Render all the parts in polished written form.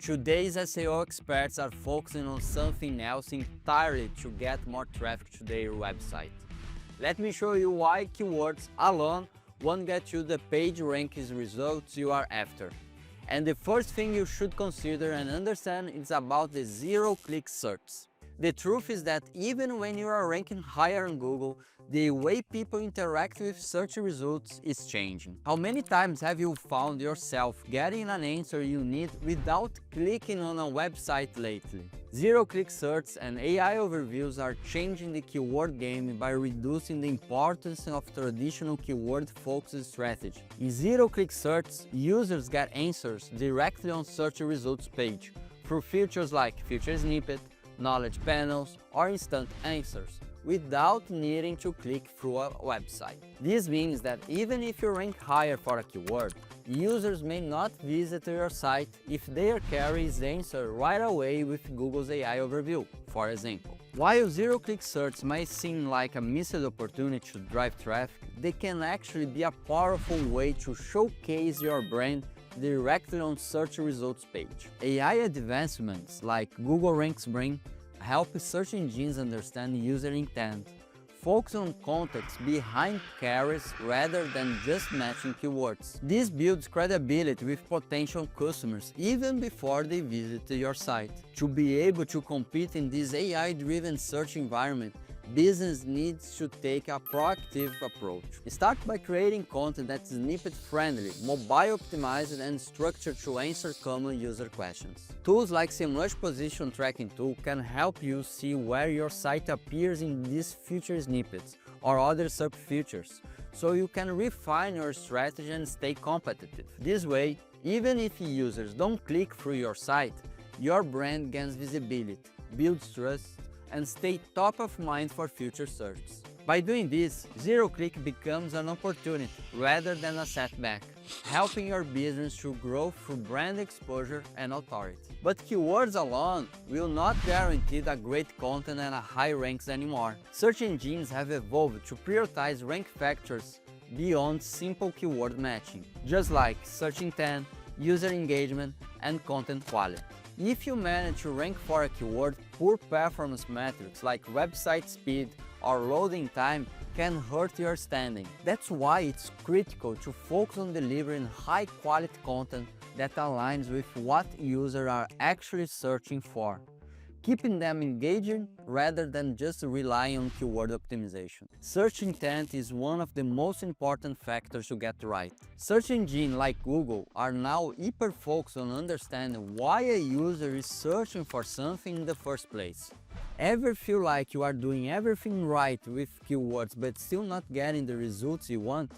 Today's SEO experts are focusing on something else entirely to get more traffic to their website. Let me show you why keywords alone won't get you the page rankings results you are after. And the first thing you should consider and understand is about the zero-click search. The truth is that even when you are ranking higher on Google, the way people interact with search results is changing. How many times have you found yourself getting an answer you need without clicking on a website lately? Zero-click search and AI overviews are changing the keyword game by reducing the importance of traditional keyword-focused strategy. In zero-click search, users get answers directly on search results page through features like feature snippet, knowledge panels, or instant answers, without needing to click through a website. This means that even if you rank higher for a keyword, users may not visit your site if their query is answered right away with Google's AI overview, for example. While zero-click search may seem like a missed opportunity to drive traffic, they can actually be a powerful way to showcase your brand directly on search results page. AI advancements like Google Ranks bring help search engines understand user intent, focus on context behind queries rather than just matching keywords. This builds credibility with potential customers even before they visit your site. To be able to compete in this AI-driven search environment, business needs to take a proactive approach. Start by creating content that's snippet-friendly, mobile-optimized, and structured to answer common user questions. Tools like Semrush position tracking tool can help you see where your site appears in these feature snippets or other sub-features, so you can refine your strategy and stay competitive. This way, even if users don't click through your site, your brand gains visibility, builds trust, and stay top of mind for future search. By doing this, zero-click becomes an opportunity rather than a setback, helping your business to grow through brand exposure and authority. But keywords alone will not guarantee the great content and a high ranks anymore. Search engines have evolved to prioritize rank factors beyond simple keyword matching, just like search intent, user engagement, and content quality. If you manage to rank for a keyword, poor performance metrics like website speed or loading time can hurt your standing. That's why it's critical to focus on delivering high-quality content that aligns with what users are actually searching for, keeping them engaging rather than just relying on keyword optimization. Search intent is one of the most important factors to get right. Search engines like Google are now hyper-focused on understanding why a user is searching for something in the first place. Ever feel like you are doing everything right with keywords but still not getting the results you want?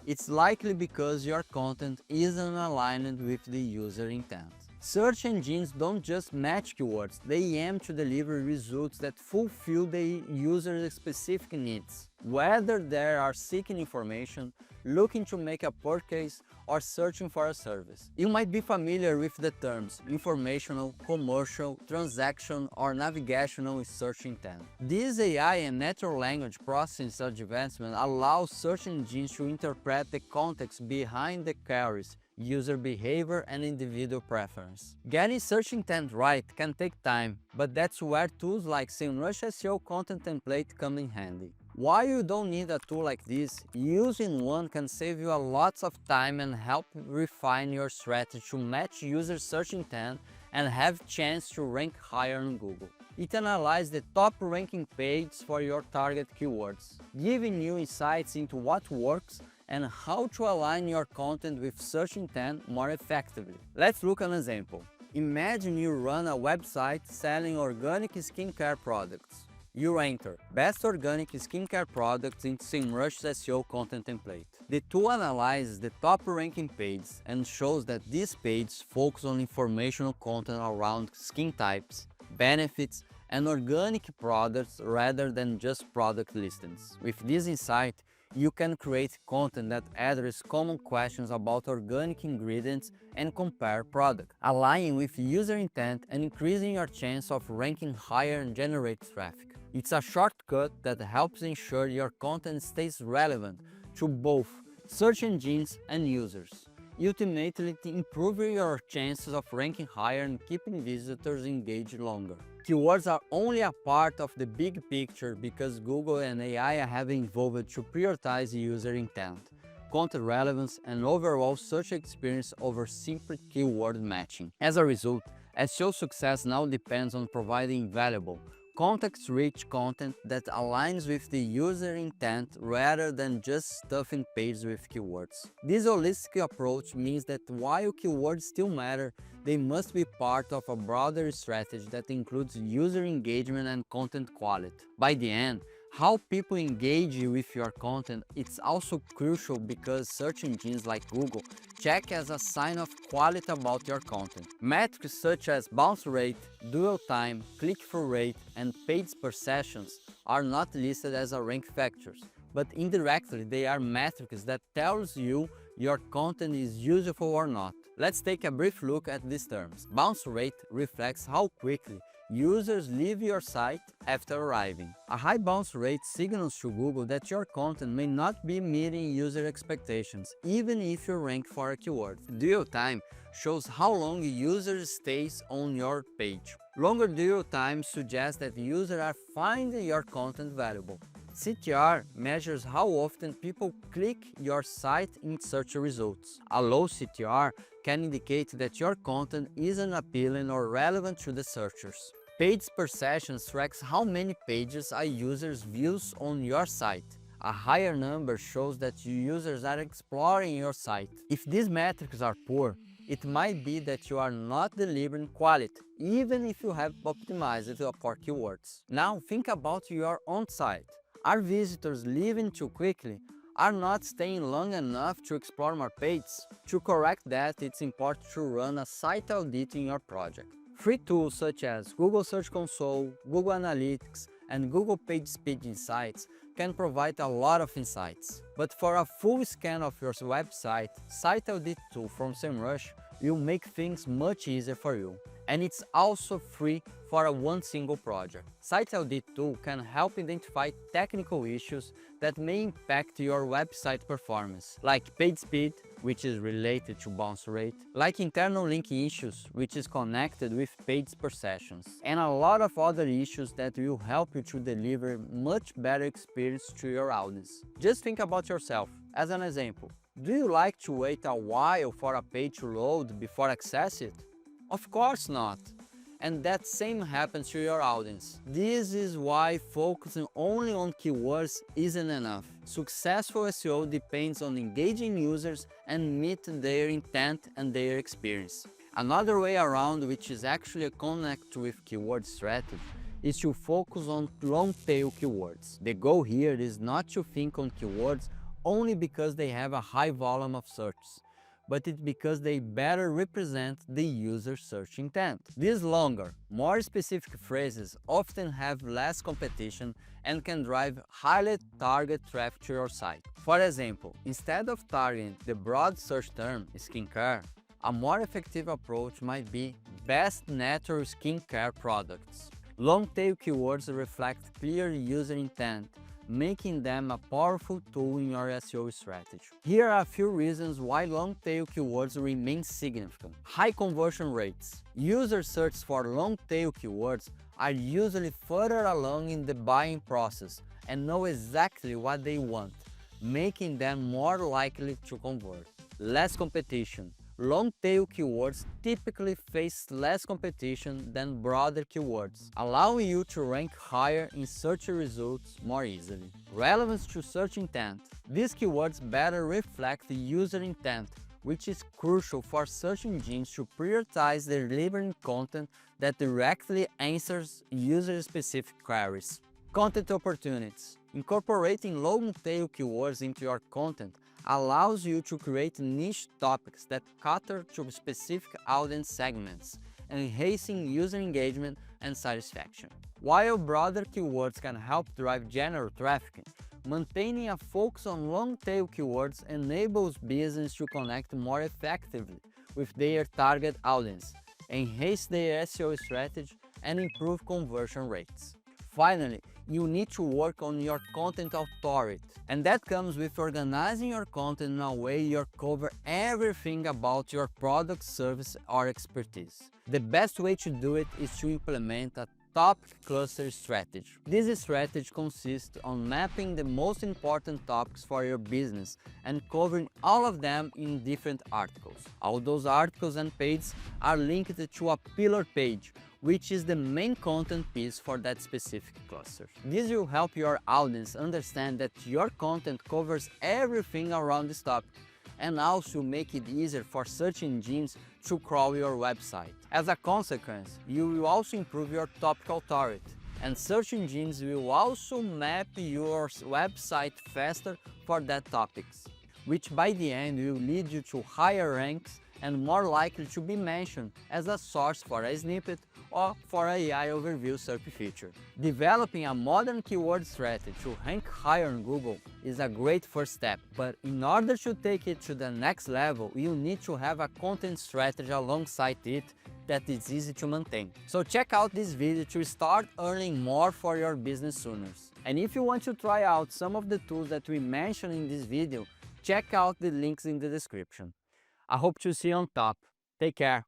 It's likely because your content isn't aligned with the user intent. Search engines don't just match keywords, they aim to deliver results that fulfill the user's specific needs, whether they are seeking information, looking to make a purchase, or searching for a service. You might be familiar with the terms informational, commercial, transaction, or navigational search intent. This AI and natural language processing advancement allows search engines to interpret the context behind the queries, user behavior, and individual preference. Getting search intent right can take time, but that's where tools like Semrush SEO content template come in handy. While you don't need a tool like this, using one can save you a lot of time and help refine your strategy to match user search intent and have chance to rank higher on Google. It analyzes the top ranking pages for your target keywords, giving you insights into what works and how to align your content with search intent more effectively. Let's look at an example. Imagine you run a website selling organic skincare products. You enter best organic skincare products in Semrush SEO content template. The tool analyzes the top ranking pages and shows that these pages focus on informational content around skin types, benefits, and organic products rather than just product listings. With this insight, you can create content that addresses common questions about organic ingredients and compare products, aligning with user intent and increasing your chance of ranking higher and generate traffic. It's a shortcut that helps ensure your content stays relevant to both search engines and users. ultimately improving your chances of ranking higher and keeping visitors engaged longer. Keywords are only a part of the big picture because Google and AI have evolved to prioritize user intent, content relevance, and overall search experience over simple keyword matching. As a result, SEO success now depends on providing valuable, context-rich content that aligns with the user intent rather than just stuffing pages with keywords. This holistic approach means that while keywords still matter, they must be part of a broader strategy that includes user engagement and content quality. By the end, how people engage with your content is also crucial because search engines like Google check as a sign of quality about your content. Metrics such as bounce rate, dwell time, click-through rate, and page per sessions are not listed as rank factors, but indirectly they are metrics that tells you your content is useful or not. Let's take a brief look at these terms. Bounce rate reflects how quickly users leave your site after arriving. A high bounce rate signals to Google that your content may not be meeting user expectations, even if you rank for a keyword. Dwell time shows how long a user stays on your page. Longer dwell time suggests that users are finding your content valuable. CTR measures how often people click your site in search results. A low CTR can indicate that your content isn't appealing or relevant to the searchers. Pages per session tracks how many pages a user views on your site. A higher number shows that users are exploring your site. If these metrics are poor, it might be that you are not delivering quality, even if you have optimized for keywords. Now think about your own site. Are visitors leaving too quickly? Are not staying long enough to explore more pages? To correct that, it's important to run a site audit in your project. Free tools such as Google Search Console, Google Analytics, and Google PageSpeed Insights can provide a lot of insights. But for a full scan of your website, Site Audit tool from Semrush will make things much easier for you. And it's also free for one single project. Site Audit tool can help identify technical issues that may impact your website performance, like page speed, which is related to bounce rate, like internal link issues, which is connected with page per sessions, and a lot of other issues that will help you to deliver much better experience to your audience. Just think about yourself. As an example, do you like to wait a while for a page to load before access it? Of course not. And that same happens to your audience. This is why focusing only on keywords isn't enough. Successful SEO depends on engaging users and meeting their intent and their experience. Another way around, which is actually a connect with keyword strategy, is to focus on long-tail keywords. The goal here is not to think on keywords only because they have a high volume of searches, but it's because they better represent the user search intent. These longer, more specific phrases often have less competition and can drive highly targeted traffic to your site. For example, instead of targeting the broad search term skincare, a more effective approach might be best natural skincare products. Long-tail keywords reflect clear user intent, making them a powerful tool in your SEO strategy. Here are a few reasons why long-tail keywords remain significant. High conversion rates. Users search for long-tail keywords are usually further along in the buying process and know exactly what they want, making them more likely to convert. Less competition. Long-tail keywords typically face less competition than broader keywords, allowing you to rank higher in search results more easily. Relevance to search intent. These keywords better reflect the user intent, which is crucial for search engines to prioritize delivering content that directly answers user-specific queries. Content opportunities. Incorporating long-tail keywords into your content allows you to create niche topics that cater to specific audience segments, enhancing user engagement and satisfaction. While broader keywords can help drive general traffic, maintaining a focus on long-tail keywords enables businesses to connect more effectively with their target audience, enhance their SEO strategy, and improve conversion rates. Finally, you need to work on your content authority, and that comes with organizing your content in a way you cover everything about your product, service, or expertise. The best way to do it is to implement a topic cluster strategy. This strategy consists on mapping the most important topics for your business and covering all of them in different articles. All those articles and pages are linked to a pillar page, which is the main content piece for that specific cluster. This will help your audience understand that your content covers everything around this topic, and also make it easier for search engines to crawl your website. As a consequence, you will also improve your topical authority, and search engines will also map your website faster for that topics, which by the end will lead you to higher ranks and more likely to be mentioned as a source for a snippet or for a AI overview search feature. Developing a modern keyword strategy to rank higher on Google is a great first step, but in order to take it to the next level, you need to have a content strategy alongside it that is easy to maintain. So check out this video to start earning more for your business sooner. And if you want to try out some of the tools that we mentioned in this video, check out the links in the description. I hope to see you on top. Take care.